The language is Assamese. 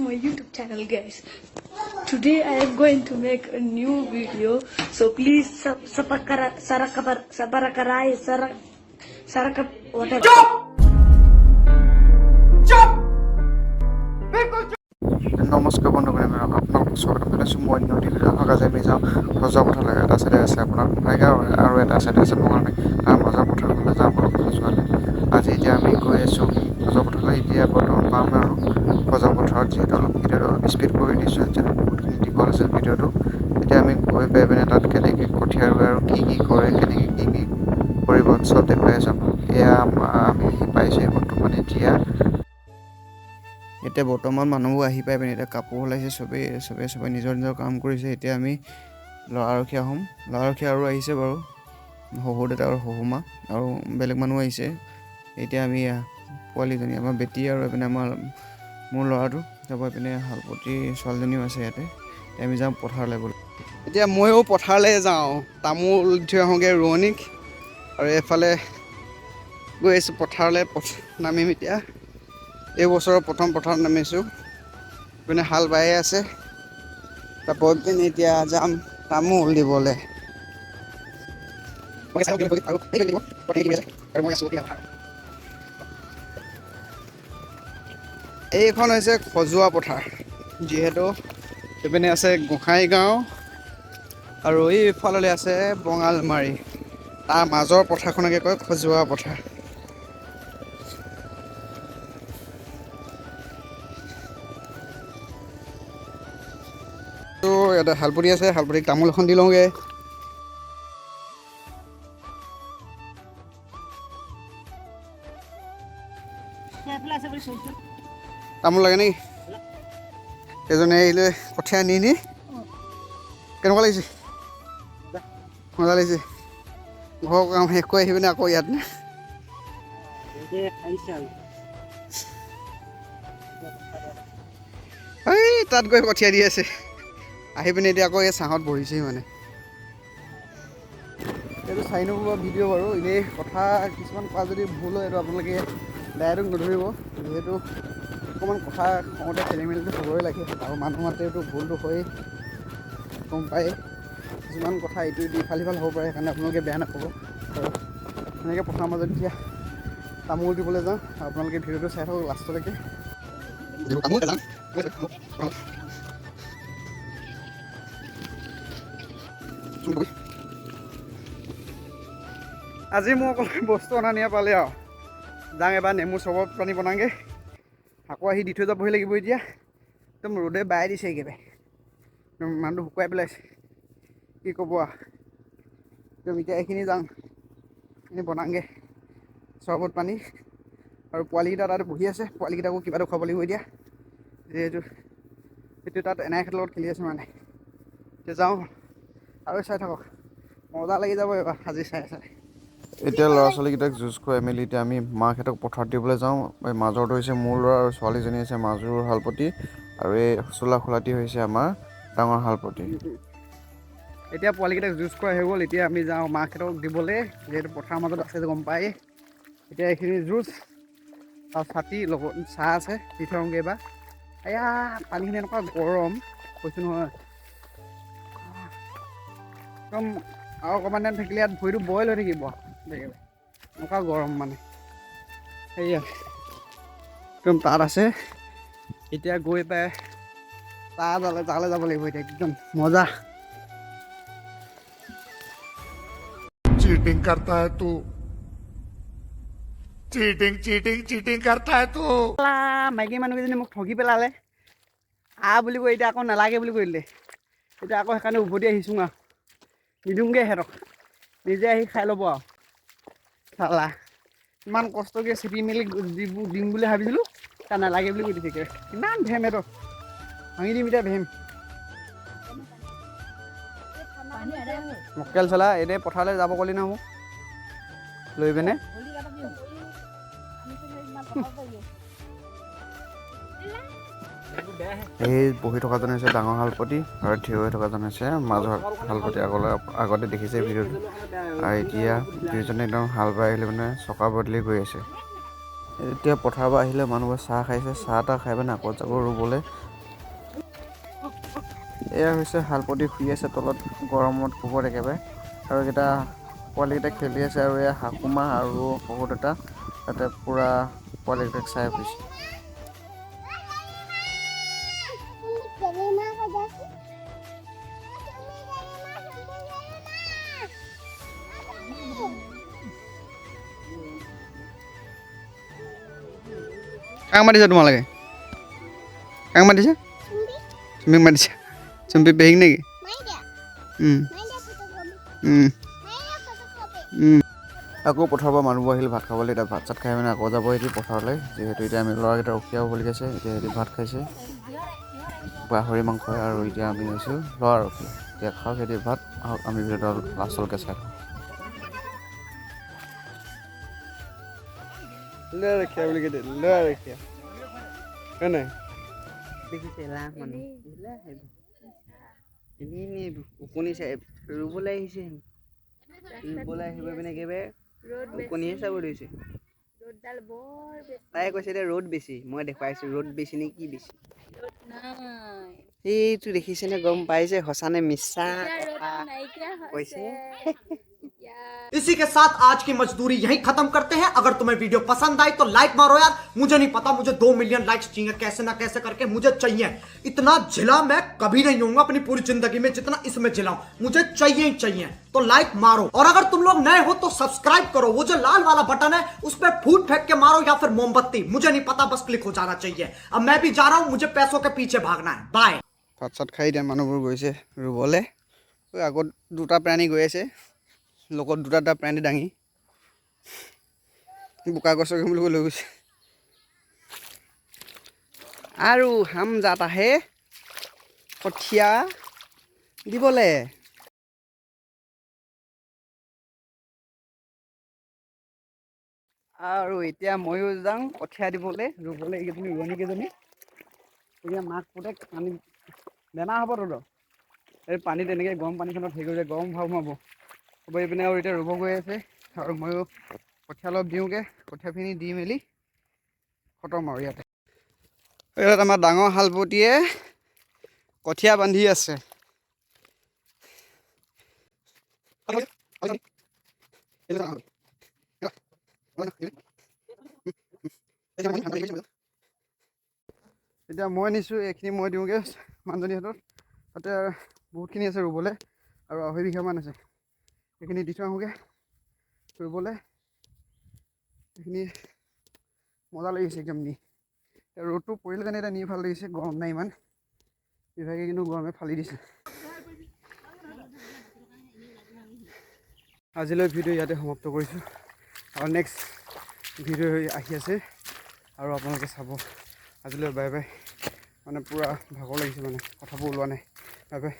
my YouTube channel, guys. Today I am going to make a new video, so please whatever. নমস্কাৰ বন্ধুসকল, আপোনালোকক স্বাগতম জনাইছোঁ। মই নদী আগাজে আমি যাওঁ সজোৱা পথাৰলৈ। এটা চাইডে আছে আপোনাৰ ভাইগাঁও আৰু এটা চাইডে আছে বঙালী। তাৰ মাজৰ পথাৰখনলৈ যাওঁ বলক সজোৱালৈ। আজি এতিয়া আমি গৈ আছোঁ সজোৱা পথাৰলৈ। এতিয়া বৰ্তমান পাম আৰু সজোৱা পথাৰত যিহেতু অলপ ভিডিঅ'টো অলপ স্পীড কৰি দিছোঁ, যেনে বহুতখিনি দীঘল আছিল ভিডিঅ'টো। এতিয়া আমি গৈ পাই পিনে তাত কেনেকৈ কঠীয়া ৰুৱে আৰু কি কৰে, কেনেকৈ কি কৰিব চব দেখুৱাই আছোঁ। এয়া আমি পাইছোঁ বৰ্তমান এতিয়া বৰ্তমান মানুহবোৰ আহি পাই পিনে এতিয়া কাপোৰ ওলাইছে, চবেই নিজৰ নিজৰ কাম কৰিছে। এতিয়া আমি ল'ৰাৰখীয়া হ'ম। ল'ৰাৰখীয়া আৰু আহিছে বাৰু, শহুৰ দেউতা আৰু শহুমা আৰু বেলেগ মানুহ আহিছে। এতিয়া আমি পোৱালীজনী আমাৰ বেটী আৰু এইপিনে মোৰ ল'ৰাটো যাব, এইপিনে শালপতি ছোৱালীজনীও আছে ইয়াতে। আমি যাওঁ পথাৰলৈ বোলো। এতিয়া ময়ো পথাৰলৈ যাওঁ, তামোল থৈ আহোঁগৈ ৰোৱনীক, আৰু এইফালে গৈ আছোঁ পথাৰলৈ। নামিম এতিয়া। এই বছৰৰ প্ৰথম পথাৰত নামিছোঁ। পিনে হাল বায়ে আছে, তাৰপৰা পিনে এতিয়া যাম তামোল দিবলৈ। এইখন হৈছে সজোৱা পথাৰ, যিহেতু এইপিনে আছে গোসাঁই গাঁও আৰু এইফাললৈ আছে বঙালমাৰি। তাৰ মাজৰ পথাৰখনকে কয় সজোৱা পথাৰ। ইয়াতে শালপতি আছে, শালপতিক তামোল এখন দি লওঁগৈ। তামোল লাগে নেকি? এজনে আহিলে কঠীয়া নি কেনেকুৱা লাগিছে? মজা লাগিছে। ঘৰৰ কাম শেষ কৰি আহি পিনে আকৌ ইয়াত এই তাত গৈ কঠীয়া দি আছে। আহি পিনে এতিয়া আকৌ এই ছাঁত বহিছেহি মানে। এইটো 4 নম্বৰ ভিডিঅ' বাৰু। এনেই কথা কিছুমান কোৱা যদি ভুল হয়, এইটো আপোনালোকে ডাইৰেক্ট নধৰিব, যিহেতু অকণমান কথা কওঁতে খেলি মেলিটো হ'বই লাগে, আৰু মানুহ মাতেতো ভুলটো হয়েই, গম পায়। কিছুমান কথা ইটো ইফাল সিফাল হ'ব পাৰে, সেইকাৰণে আপোনালোকে বেয়া নাপাব। আৰু এনেকৈ পথাৰৰ মাজত এতিয়া তামোল দিবলৈ যাওঁ, আপোনালোকে ভিডিঅ'টো চাই থাকক লাষ্টলৈকে। আজি মই অকল বস্তু অনা নিয়া পালে আৰু যাওঁ এবাৰ নেমু চৰবত পানী বনাওঁগৈ, আকৌ আহি দি থৈ যাবহি লাগিব। এতিয়া একদম ৰ'দে বাই দিছে, একেবাৰে মানুহটো শুকুৱাই পেলাইছে, কি ক'ব আৰু। একদম এতিয়া এইখিনি যাওঁ, এইখিনি বনাওঁগৈ চৰবত পানী। আৰু পোৱালীকেইটা তাত বহি আছে, পোৱালীকেইটাকো কিবা এটা খুৱাব লাগিব এতিয়া, যিহেতু সেইটো তাত এনাইহঁতৰ লগত খেলি আছে মানে। এতিয়া যাওঁ আৰু চাই থাকক, মজা লাগি যাব এবাৰ আজি চাই। এতিয়া ল'ৰা ছোৱালীকেইটাক যুঁজ খুৱাই মেলি এতিয়া আমি মাকহঁতক পথাৰত দিবলৈ যাওঁ। এই মাজৰটো হৈছে মোৰ ল'ৰা আৰু ছোৱালীজনী হৈছে মাজুৰ শালপতি, আৰু এই চোলা খোলাটি হৈছে আমাৰ ডাঙৰ শালপতি। এতিয়া পোৱালীকেইটাক যুঁজ খুৱাই হৈ গ'ল। এতিয়া আমি যাওঁ মাকহঁতক দিবলৈ, যিহেতু পথাৰৰ মাজত আছে গম পায়। এতিয়া এইখিনি যুঁজ আৰু ছাতি লগত চাহ আছে, দি থৈ আহোঁগৈ এবাৰ। এয়া পানীখিনি এনেকুৱা গৰম কৈছোঁ নহয়, একদম আৰু অকণমান টাইম থাকিলে ইয়াত ভৰিটো বইল হৈ থাকিব, এনেকুৱা গৰম মানে। সেয়া একদম তাত আছে। এতিয়া গৈ পাই তালৈ যাব লাগিব এতিয়া, একদম মজা। चीटिंग करता है तू, चीटिंग करता है तू। মাইকী মানুহকেইজনী মোক ঠগি পেলালে। বুলি কৈ এতিয়া আকৌ নালাগে বুলি কৈ দিলে। এতিয়া আকৌ সেইকাৰণে উভতি আহিছোঁ আৰু নিদিওঁগৈ সিহঁতক, নিজে আহি খাই ল'ব আৰু। চালা ইমান কষ্টকৈ চেপি মেলি দিম বুলি ভাবিছিলোঁ, তাৰ নালাগে বুলি কৈ দিছে। ইমান ভেম সিহঁতক, ভাঙি দিম এতিয়া ভেম। মক্কেল চলা এনেই পথাৰলৈ যাব ক'লি ন মোক লৈ পিনে। এই বহি থকাজন হৈছে ডাঙৰ শালপতি, আৰু থিয় হৈ থকাজন হৈছে মাজৰ শালপতি। আগতে দেখিছে ভিডিঅ'টো। আৰু এতিয়া দুয়োজনে একদম হাল বাই আহিলে মানে চকা বদলি কৰি আছে। এতিয়া পথাৰৰ পৰা আহিলে মানুহবোৰে চাহ খাইছে, চাহ তাহ খাই পিনে আকৌ যাব ৰুবলৈ। এয়া হৈছে শালপতি শুই আছে তলত গৰমত কোবত একেবাৰে আৰু এইকেইটা পোৱালিকেইটা খেলি আছে আৰু এয়া হাকুমা আৰু শহুৰ এটা তাতে পূৰা পোৱালিকেইটাক চাই ফুৰিছে কাক মাতিছা তোমালোকে কাক মাতিছা চুম্পীক মাতিছা চুম্পী পেহিক নেকি আকৌ পথাৰৰ পৰা মানুহবোৰ আহিল ভাত খাবলৈ এতিয়া ভাত চাত খাই মানে আকৌ যাব এতিয়া পথাৰলৈ যিহেতু এতিয়া আমি ল'ৰাকেইটা ৰখীয়া হ'বলৈ আছে এতিয়া সিহঁতি ভাত খাইছে গাহৰি মাংস আৰু এতিয়া আমি হৈছোঁ ল'ৰা ৰখীয়া এতিয়া খাওঁ সিহঁতি ভাত আহক আমি ভিডিঅ'টো লাষ্টলৈকে চাই ল'ৰা ৰখীয়া বুলি কৈ দিয়ে ল'ৰা ৰখীয়া হয় নাই দেখিছে লাহ মানুহ এনেই ওকণি চাই ৰুবলৈ আহিছে ৰুবলৈ আহিব পিনে একেবাৰে ওকণিহে চাব ধৰিছে তাই কৈছে এতিয়া ৰ'দ বেছি মই দেখুৱাইছোঁ ৰ'দ বেছি নে কি বেছি এইটো দেখিছেনে গম পাইছে সঁচানে মিছা কৈছে इसी के साथ आज की मजदूरी यहीं खत्म करते हैं। अगर तुम्हें वीडियो पसंद आई तो लाइक मारो यार। मुझे नहीं पता, मुझे 2 मिलियन लाइक्स चाहिए, कैसे ना कैसे करके मुझे चाहिए। इतना झिला मैं कभी नहीं होऊंगा अपनी पूरी जिंदगी में जितना इसमें झिलाऊं, मुझे चाहिए ही चाहिए। तो लाइक मारो और अगर तुम लोग नए हो तो सब्सक्राइब करो। वो जो लाल वाला बटन है उस पर फूट फेंक के मारो या फिर मोमबत्ती, मुझे नहीं पता, बस क्लिक हो जाना चाहिए। अब मैं भी जा रहा हूं, मुझे पैसों के पीछे भागना है। बाय। ভাত চাত খাই এতিয়া মানুহবোৰ গৈছে ৰুবলৈ আগত দুটা প্ৰাণী গৈ আছে লগত দুটা প্ৰাণী দাঙি বোকা গছৰ বুলি লৈ গৈছে আৰু হাম জাত আহে কঠীয়া দিবলৈ আৰু এতিয়া ময়ো যাওঁ কঠীয়া দিবলৈ ৰুবলৈ এইকেইজনী ৰোৱনীকেইজনী এতিয়া মাক পুতেক পানী বেমাৰ হ'ব তোৰ এই পানী তেনেকৈ গৰম পানীখনত হেৰি কৰিলে গৰম ভাৱ সোমাব হ'ব এইপিনে আৰু এতিয়া ৰুব গৈ আছে আৰু ময়ো কঠীয়া অলপ দিওঁগৈ কঠীয়াখিনি দি মেলি খতম আৰু ইয়াতে ইয়াত আমাৰ ডাঙৰ শালপতীয়ে কঠীয়া বান্ধি আছে এতিয়া মই নিছোঁ এইখিনি মই দিওঁগৈ মানুহজনী হাতত তাতে বহুতখিনি আছে ৰুবলৈ আৰু 2.5 বিঘামান আছে এইখিনি দি থৈ আহোঁগৈ ৰুবলৈ এইখিনি মজা লাগিছে একদম নি ৰ'দটো পৰিলে কাৰণে এতিয়া নি ভাল লাগিছে গৰম নাই ইমান বিভাগে কিন্তু গৰমে ফালি দিছে আজিলৈ ভিডিঅ' ইয়াতে সমাপ্ত কৰিছোঁ আৰু নেক্সট ভিডিঅ' আহি আছে আৰু আপোনালোকে চাব আজিলৈ বাই বাই মানে পূৰা ভাগৰ লাগিছে মানে কথাবোৰ ওলোৱা নাই বাই বাই